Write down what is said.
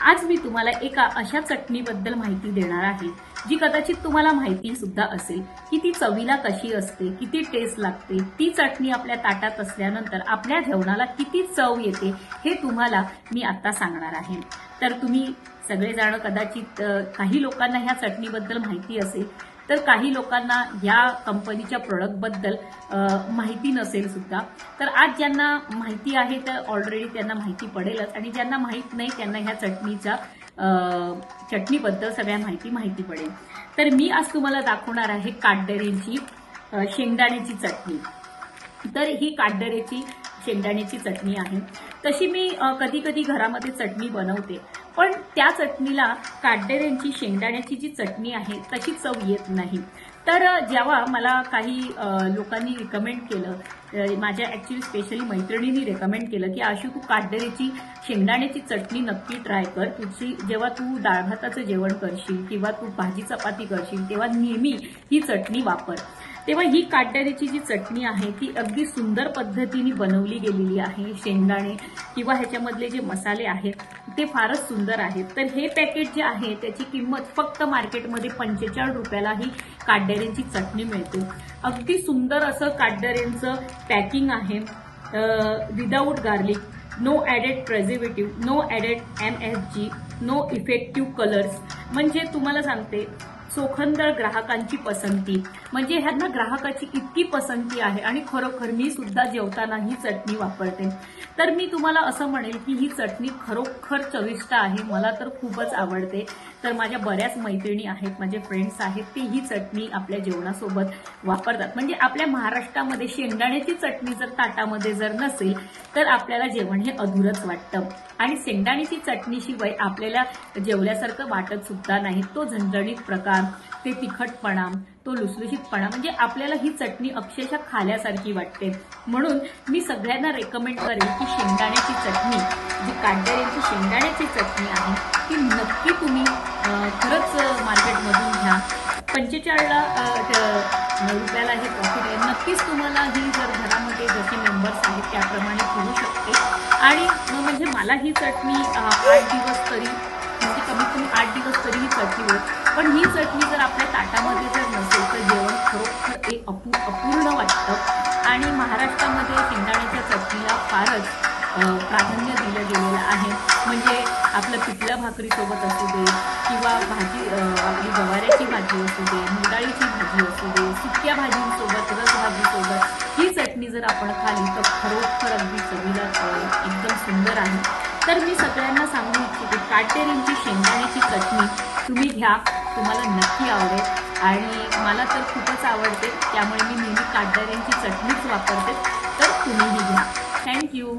आज मी तुम्हाला एका अशा चटणीबद्दल माहिती देणार आहे जी कदाचित तुम्हाला माहिती सुद्धा असेल की ती चवीला कशी असते, किती टेस्ट लागते, ती चटणी आपल्या ताटात असल्यानंतर आपल्या जेवणाला किती चव येते हे तुम्हाला मी आता सांगणार आहे। तर तुम्ही सगळेजण कदाचित काही लोकांना ह्या चटणीबद्दल माहिती असेल, तर काही लोकांना या कंपनीच्या प्रोडक्टबद्दल माहिती नसेल सुद्धा। तर आज ज्यांना माहिती आहे तर ऑलरेडी त्यांना माहिती पडेलच, आणि ज्यांना माहित नाही त्यांना ह्या चटणीबद्दल सगळ्या माहिती पडेल। तर मी आज तुम्हाला दाखवणार आहे काटदरेची शेंगदाण्याची चटणी। तर ही काटदरेची शेंगदाण्याची चटणी आहे। तशी मी कधी कधी घरामध्ये चटणी बनवते, पण त्या चटणीला काटदरेची शेंगदाण्याची जी चटणी आहे तशी चव येत नाही। तर जेव्हा मला काही लोकांनी रिकमेंड केलं, माझ्या ऍक्च्युली स्पेशली मैत्रिणींनी रेकमेंड केलं की आशू तू काटदरेची शेंगदाण्याची चटणी नक्की ट्राय कर, तुझी जेव्हा तू डाळ भाताचं जेवण करशील किंवा तू भाजी चपाती करशील तेव्हा नेहमी ही चटणी वापर। तेव्हा ही काटदरेची जी चटणी आहे ती अगदी सुंदर पद्धतीने बनवली गेलेली आहे। शेंगदाणे किंवा ह्याच्यामधले जे मसाले आहेत ते फारच सुंदर आहेत। तर हे पॅकेट जे आहे त्याची किंमत फक्त मार्केटमध्ये 45 रुपयाला ही काटदरेची चटणी मिळते। अगदी सुंदर असं काटदरेचं पॅकिंग आहे, without garlic, no added preservative, no added MSG, no effective colours. म्हणजे तुम्हाला सांगते चोखंदळ ग्राहकांची पसंती, म्हणजे ह्यांना ग्राहकाची इतकी पसंती आहे आणि खरोखर मी सुद्धा जेवताना ही चटणी वापरते। तर मी तुम्हाला असं म्हणेल की ही चटणी खरोखर चविष्ट आहे, मला तर खूपच आवडते। तर माझ्या बऱ्याच मैत्रिणी आहेत, माझे फ्रेंड्स आहेत, ते ही चटणी आपल्या जेवणासोबत वापरतात। म्हणजे आपल्या महाराष्ट्रामध्ये शेंगदाण्याची चटणी जर ताटामध्ये जर नसेल तर आपल्याला जेवण हे अधुरच वाटतं, आणि शेंगदाण्याची चटणीशिवाय आपल्याला जेवल्यासारखं वाटत सुद्धा नाही। तो झणझणीत प्रकार, ते तिखटपणा, तो लुसलुशीतपणा, म्हणजे आपल्याला ही चटणी अक्षरशः खाल्यासारखी वाटते। म्हणून मी सगळ्यांना रेकमेंड करेन की शेंगदाण्याची चटणी, जी काटदरेची शेंगदाण्याची चटणी आहे ती नक्की तुम्ही खरंच मार्केटमधून घ्या। 45 रुपयाला हे प्रॉफिट आहे। नक्कीच तुम्हाला ही जर घरामध्ये जसे मेंबर्स आहेत त्याप्रमाणे करू शकते। आणि म्हणजे मला ही चटणी 8 दिवस तरी, म्हणजे कमीत कमी 8 दिवस तरी ही चटणी होईल। पण ही चटणी जर आपल्या ताटामध्ये जर नसेल तर जेवण खरोखर एक अपूर्ण वाटतं। आणि महाराष्ट्रामध्ये शेंगदाण्याच्या चटणीला फारच प्राधान्य दिलं गेलेलं आहे। म्हणजे आपलं पिठलं भाकरीसोबत असू दे किंवा भाजी, आपली गवाऱ्याची भाजी असू दे, मुगाळीची भाजी असू दे, सुक्या भाजींसोबत, रसभाजीसोबत ही चटणी जर आपण खाली तर खरोखर अगदी चवीला एकदम सुंदर आहे। तर मी सगळ्यांना सांगू इच्छिते काटदरेची शेंगदाण्याची चटणी तुम्ही घ्या, तुम्हाला नक्की आवडेल। आणि मला तर खूपच आवडते, त्यामुळे मी नेहमी काटदरेची चटणीच वापरते। तर तुम्हीही घ्या। थँक्यू।